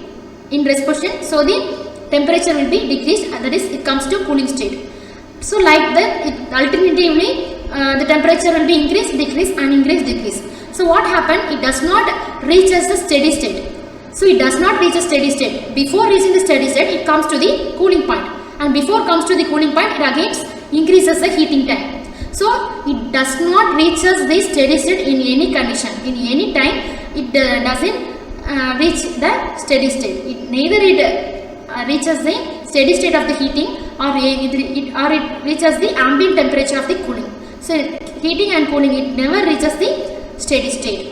in rest position, so the temperature will be decreased, that is it comes to cooling state. So like that, alternatively the temperature will be increase, decrease and increase, decrease. So what happened, it does not reach as the steady state. So it does not reach a steady state. Before reaching the steady state, it comes to the cooling point, and before comes to the cooling point, it again increases the heating time. So it does not reaches the steady state in any condition. In any time it doesn't reach the steady state. Neither it reaches the steady state of the heating, or it reaches the ambient temperature of the cooling. So heating and cooling, it never reaches the steady state.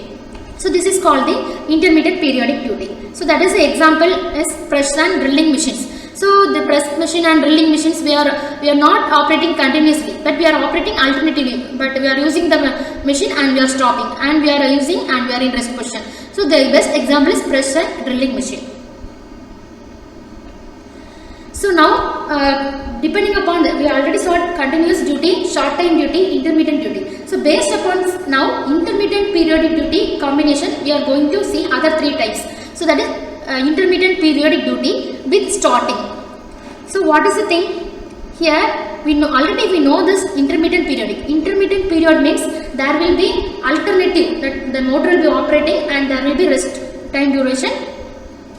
So this is called the intermittent periodic duty. So that is the example is press and drilling machines. So the press machine and drilling machines, we are not operating continuously, but we are operating alternatively. But we are using the machine and we are stopping, and we are using and we are in rest position. So the best example is press and drilling machine. So now depending upon we already saw continuous duty, short time duty, intermittent duty. So based upon now intermittent periodic duty combination, we are going to see other three types. So that is intermittent periodic duty with starting. So what is the thing here? We know already, we know this intermittent periodic. Intermittent period means there will be alternative, that the motor will be operating and there will be rest time duration,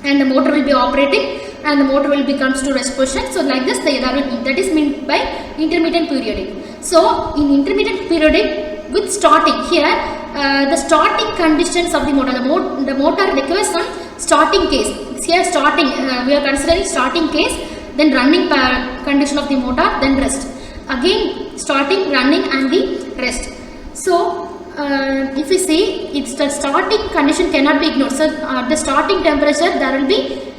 and the motor will be operating and the motor will becomes to rest position. So like this, that is meant by intermittent periodic. So in intermittent periodic with starting, here the starting conditions of the motor, the motor requires some starting case. Here starting, we are considering starting case, then running condition of the motor, then rest. Again starting, running and the rest. So if we see, it's the starting condition cannot be ignored. So at the starting temperature there will be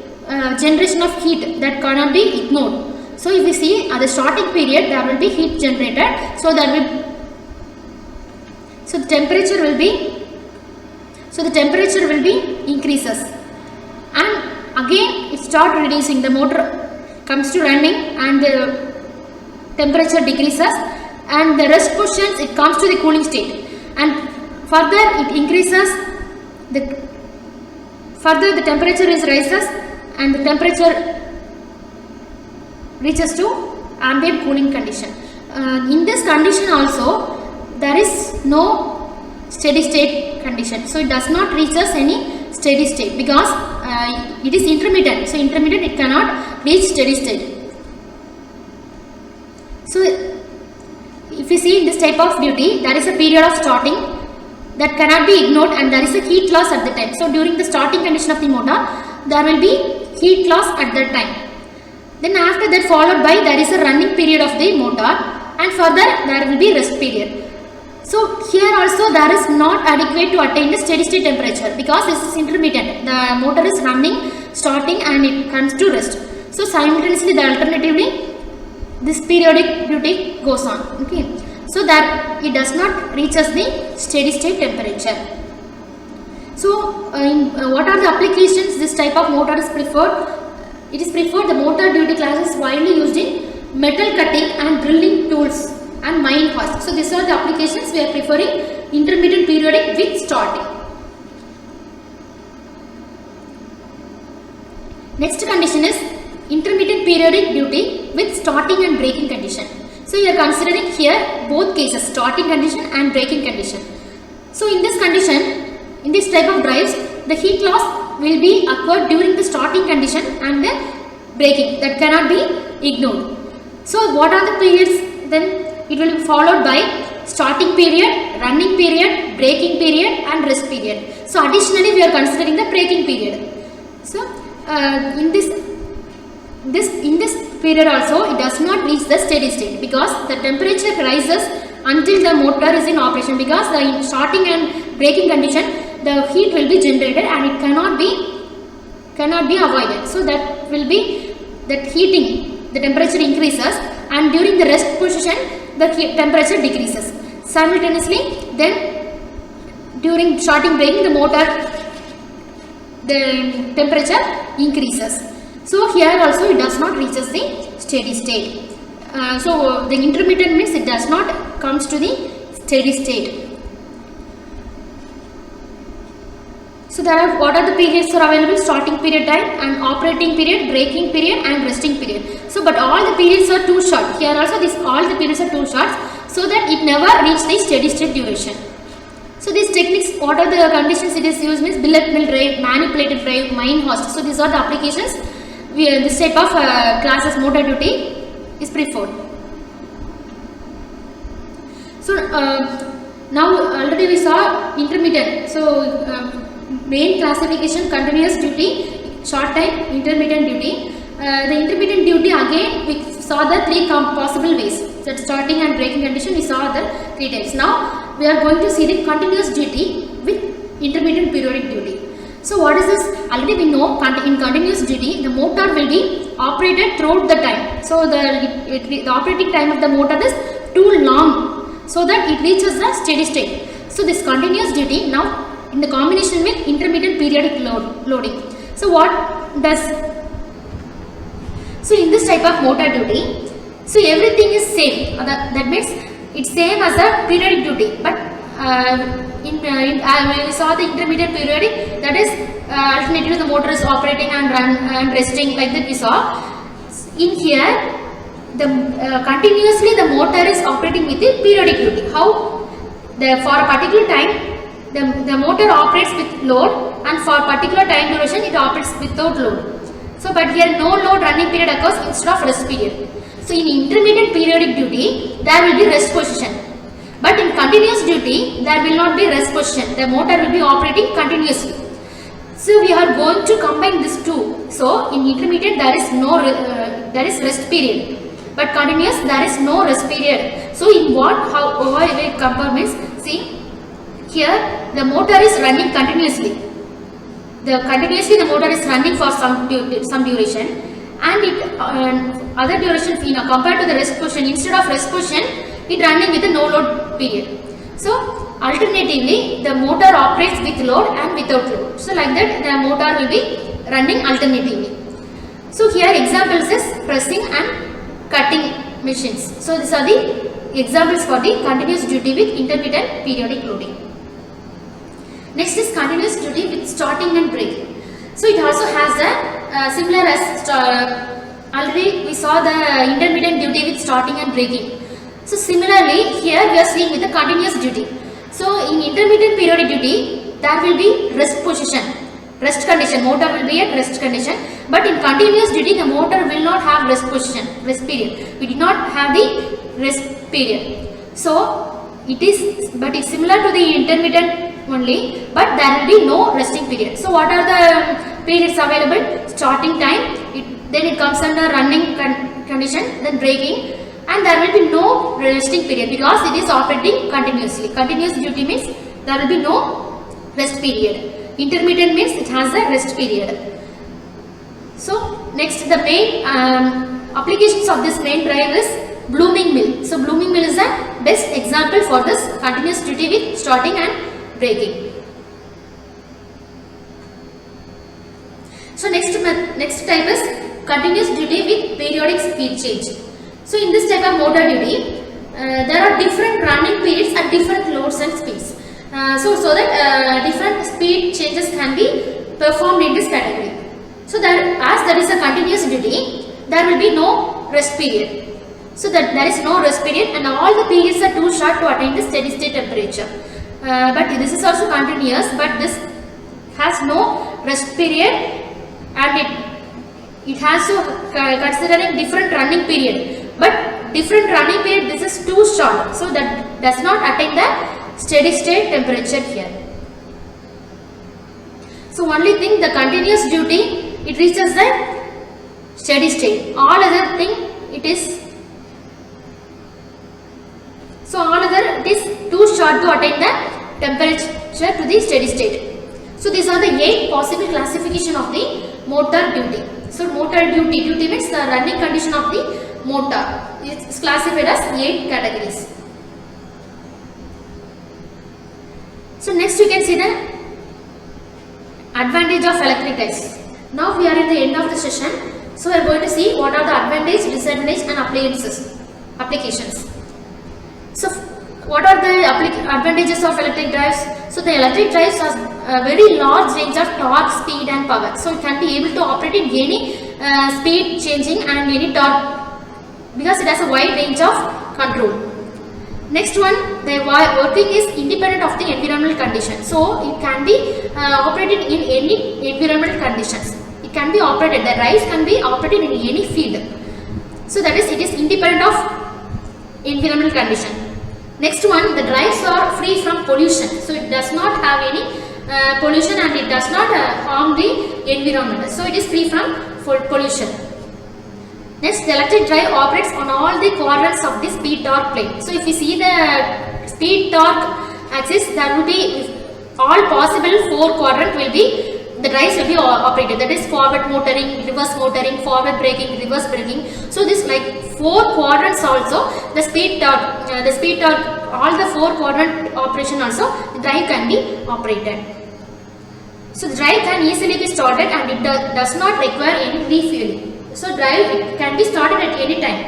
generation of heat that cannot be ignored. So if we see at the starting period, there will be heat generated. So there will, so the temperature will be increases, and again it start reducing. The motor comes to running and the temperature decreases, and the rest positions it comes to the cooling state, and further it increases. Further the temperature is rises, and the temperature reaches to ambient cooling condition. In this condition also there is no steady state condition. So it does not reach us any steady state because it is intermittent. So intermittent, it cannot reach steady state. So if you see in this type of duty, there is a period of starting that cannot be ignored, and there is a heat loss at the time. So during the starting condition of the motor, there will be heat loss at that time. Then after that, followed by there is a running period of the motor, and further there will be rest period. So here also there is not adequate to attain the steady state temperature because this is intermittent. The motor is running, starting, and it comes to rest. So simultaneously, the alternatively this periodic duty goes on. Okay, so that it does not reach us the steady state temperature. So what are the applications this type of motor is preferred? It is preferred, the motor duty class is widely used in metal cutting and drilling tools and mine hoist. So these are the applications we are preferring intermittent periodic with starting. Next condition is intermittent periodic duty with starting and breaking condition. So you are considering here both cases, starting condition and breaking condition. So in this condition, in this type of drives, the heat loss will be occurred during the starting condition and the breaking, that cannot be ignored. So what are the periods? Then it will be followed by starting period, running period, breaking period and rest period. So additionally we are considering the breaking period. So in this period also it does not reach the steady state because the temperature rises until the motor is in operation, because the starting and breaking condition the heat will be generated and it cannot be avoided. So that will be that heating, the temperature increases, and during the rest position the temperature decreases. Simultaneously then during starting breaking the motor, the temperature increases. So here also it does not reaches the steady state. So the intermittent means it does not comes to the steady state. So there are, what are the periods are available? Starting period time and operating period, braking period and resting period. So but all the periods are too short. Here also all the periods are too short, so that it never reaches the steady state duration. So these techniques, what are the conditions it is used means billet mill drive, manipulated drive, mine hoist. So these are the applications this type of classes motor duty is preferred. So now already we saw intermittent. So main classification: continuous duty, short time, intermittent duty. The intermittent duty, again we saw the three possible ways. That starting and braking condition, we saw the three types. Now we are going to see the continuous duty with intermittent periodic duty. So what is this? Already we know in continuous duty the motor will be operated throughout the time. So the operating time of the motor is too long, so that it reaches the steady state. So this continuous duty now in the combination with intermittent periodic loading. So what does? So in this type of motor duty, so everything is same. That means it's same as the periodic duty, but when we saw the intermittent periodic, that is alternatively the motor is operating and resting, like that we saw. In here, the continuously the motor is operating with the periodic duty. How? For a particular time, the motor operates with load, and for particular time duration it operates without load. So but here no load running period occurs instead of rest period. So in intermittent periodic duty there will be rest position, but in continuous duty there will not be rest position. The motor will be operating continuously. So we are going to combine these two. So in intermittent there is no there is rest period, but continuous there is no rest period. So in how we compare means, see here the motor is running continuously. Continuously the motor is running for some duration, and it other duration compared to the rest position, instead of rest position it running with a no load period. So alternatively the motor operates with load and without load. So like that the motor will be running alternatively. So here examples is pressing and cutting machines. So these are the examples for the continuous duty with intermittent periodic loading. Next is continuous duty with starting and braking. So it also has a similar as already we saw the intermittent duty with starting and braking. So similarly here we are seeing with the continuous duty. So in intermittent periodic duty there will be rest position, rest condition, motor will be at rest condition, but in continuous duty the motor will not have rest position, rest period. We did not have the rest period. So it is, but it's similar to the intermittent only, but there will be no resting period. So what are the periods available? Starting time, then it comes under running condition, then braking, and there will be no resting period because it is operating continuously. Continuous duty means there will be no rest period. Intermittent means it has a rest period. So next, the main applications of this main drive is blooming mill. So blooming mill is the best example for this continuous duty with starting and braking. So next type is continuous duty with periodic speed change. So in this type of motor duty, there are different running periods at different loads and speeds. So that different speed changes can be performed in this category. So as there is a continuous duty, there will be no rest period. So that there is no rest period, and all the periods are too short to attain the steady state temperature. But this is also continuous, but this has no rest period, and it has to considering different running period, but different running period this is too short, so that does not attain the steady state temperature here. So only thing, the continuous duty it reaches the steady state, all other thing it is, so all other it is too short to attain the temperature to the steady state. So these are the 8 possible classification of the motor duty. So motor duty means the running condition of the motor. It is classified as 8 categories. So next you can see the advantage of electric drives. Now we are at the end of the session. So we are going to see what are the advantage, disadvantage and applications. So what are the advantages of electric drives? So the electric drives a very large range of torque, speed and power. So it can be able to operate in any speed changing and any torque, because it has a wide range of control. Next one, the working is independent of the environmental conditions. So it can be operated in any environmental conditions. It can be operated, the drives can be operated in any field. So that is, it is independent of environmental condition. Next one, the drives are free from pollution. So it does not have any pollution and it does not harm the environment. So it is free from pollution. Next, the electric drive operates on all the quadrants of the speed torque plane. So if you see the speed torque axis, there will be all possible 4 quadrants will be, the drives will be operated. That is forward motoring, reverse motoring, forward braking, reverse braking. So this like 4 quadrants also, the speed torque, all the 4 quadrant operation also, the drive can be operated. So the drive can easily be started and it does not require any refueling. So drive, it can be started at any time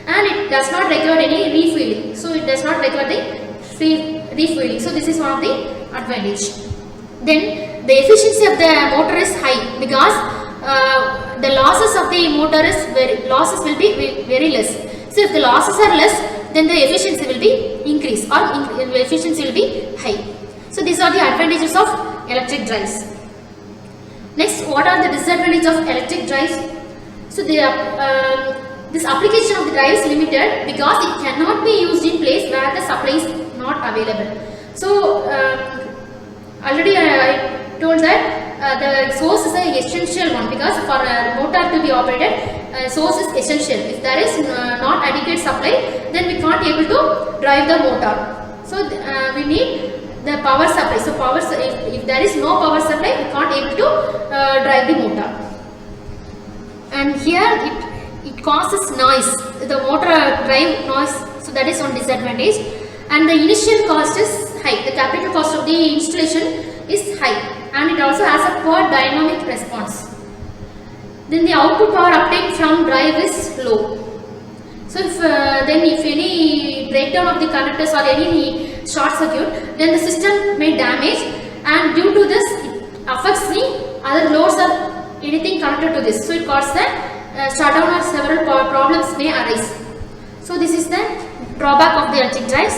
and it does not require any refueling. So it does not require the refueling. So this is one of the advantage. Then the efficiency of the motor is high, because the losses of the motor is losses will be very less. So if the losses are less, then the efficiency will be increased or efficiency will be high. So these are the advantages of electric drives. Next, what are the disadvantages of electric drives? So this application of the drive is limited because it cannot be used in place where the supply is not available. So already I told that the source is an essential one, because for a motor to be operated, source is essential. If there is not adequate supply, then we can't able to drive the motor. So we need the power supply. So if there is no power supply, we can't able to drive the motor. And here it causes noise, the motor drive noise, so that is one disadvantage. And the initial cost is high, the capital cost of the installation is high, and it also has a poor dynamic response. Then the output power obtained from drive is low. So if any breakdown of the conductors or any short circuit, then the system may damage, and due to this it affects the other loads or anything connected to this. So it causes the shutdown or several problems may arise. So this is the drawback of the electric drives.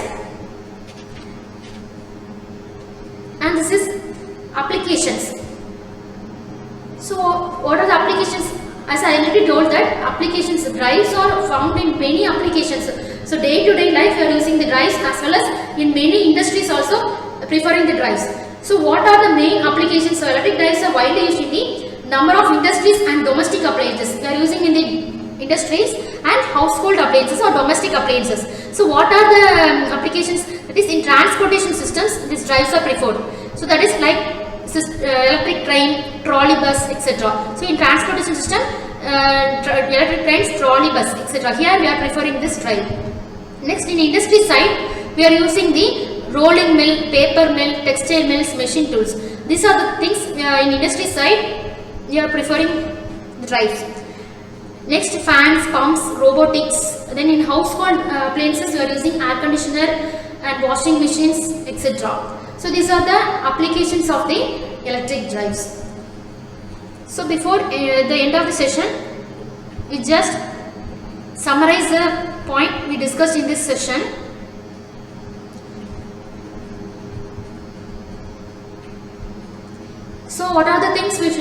And this is applications. So what are the applications? As I already told that applications, drives are found in many applications. So day to day life we are using the drives, as well as in many industries also preferring the drives. So what are the main applications? So electric drives are widely used in the number of industries and domestic appliances. We are using in the industries and household appliances or domestic appliances. So what are the applications? That is, in transportation systems, these drives are preferred. So that is like electric train, trolley bus, etc. So in transportation system, electric trains, trolley bus, etc. Here we are preferring this drive. Next, in industry side, we are using the rolling mill, paper mill, textile mills, machine tools. These are the things in industry side we are preferring the drives. Next, fans, pumps, robotics. Then in household appliances we are using air conditioner and washing machines, etc. So these are the applications of the electric drives. So before the end of the session, we just summarize the point we discussed in this session. So what are the things which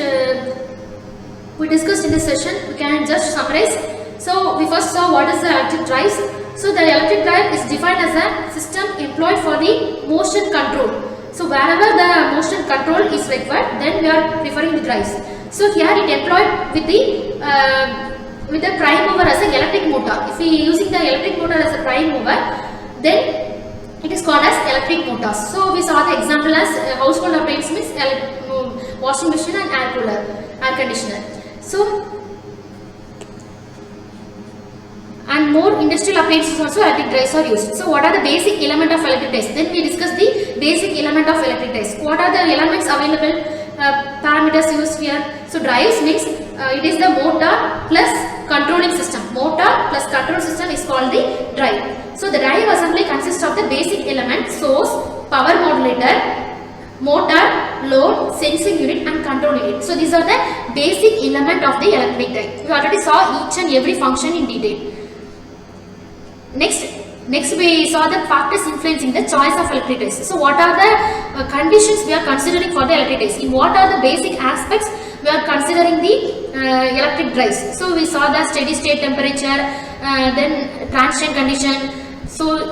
we discussed in this session? We can just summarize. So we first saw what is the electric drives. So the electric drive is defined as a system employed for the motion control. So wherever the motion control is required, then we are preferring the drives. So here it employed with the prime mover as an electric motor. If we using the electric motor as a prime mover, then it is called as electric motors. So we saw the example as household appliance means washing machine and air cooler, air conditioner. So and more industrial appliances also electric drives are used. So what are the basic element of electric drives? Then we discuss the basic element of electric drives. What are the elements available, parameters used here? So drives means it is the motor plus controlling system. Motor plus control system is called the drive. So the drive assembly consists of the basic element, source, power modulator, motor, load, sensing unit and control unit. So these are the basic element of the electric drive. We already saw each and every function in detail. Next we saw the factors influencing the choice of electric drives. So what are the conditions we are considering for the electric drives? In what are the basic aspects we are considering the electric drives? So we saw the steady state temperature, then transient condition. So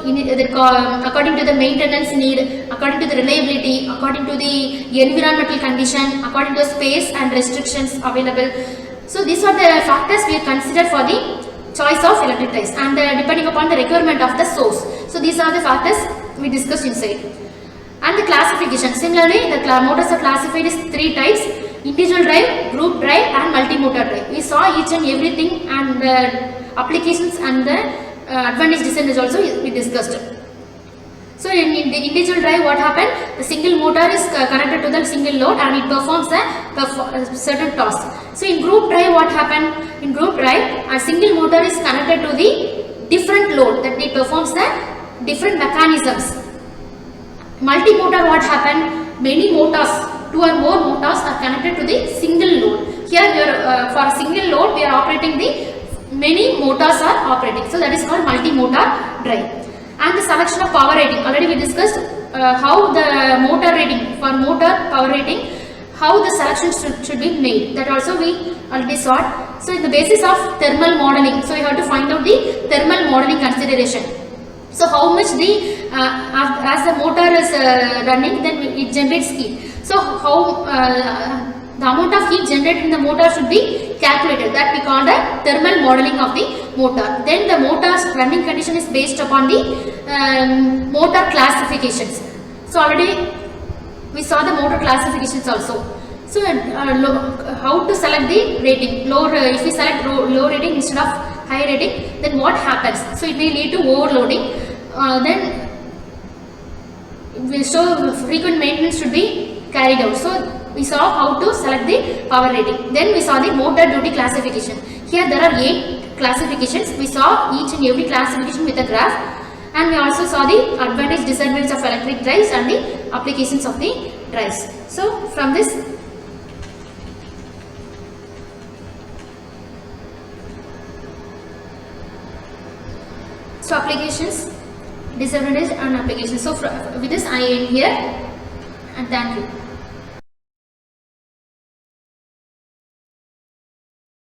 according to the maintenance need, according to the reliability, according to the environmental condition, according to space and restrictions available. So these are the factors we consider for the choice of electric drives, and depending upon the requirement of the source. So these are the factors we discussed inside. And the classification. Similarly, the motors are classified as 3 types: individual drive, group drive and multi-motor drive. We saw each and everything and the applications and the advantage disadvantage also we discussed. So in the individual drive, what happened? The single motor is connected to the single load and it performs a certain task. So in group drive, what happened? In group drive, a single motor is connected to the different load, that it performs the different mechanisms. Multi-motor, what happened? Many motors, 2 or more motors are connected to the single load. Here for a single load, we are operating the many motors are operating. So that is called multi-motor drive. And the selection of power rating. Already we discussed how the motor rating, for motor power rating, how the selection should be made. That also we already saw. So in the basis of thermal modeling, so you have to find out the thermal modeling consideration. So how much the as the motor is running, then it generates heat. So how the amount of heat generated in the motor should be calculated. That we call the thermal modeling of the motor. Then the motor's running condition is based upon the motor classifications. So already we saw the motor classifications also. So how to select the rating? If we select low rating instead of high rating, then what happens? So it may lead to overloading. Then we show frequent maintenance should be carried out. So we saw how to select the power rating. Then we saw the motor duty classification. Here there are 8 classifications. We saw each and every classification with a graph, and we also saw the advantage disadvantage of electric drives and the applications of the drives. So from this, so applications, disadvantage and applications. So with this I end here, and thank you.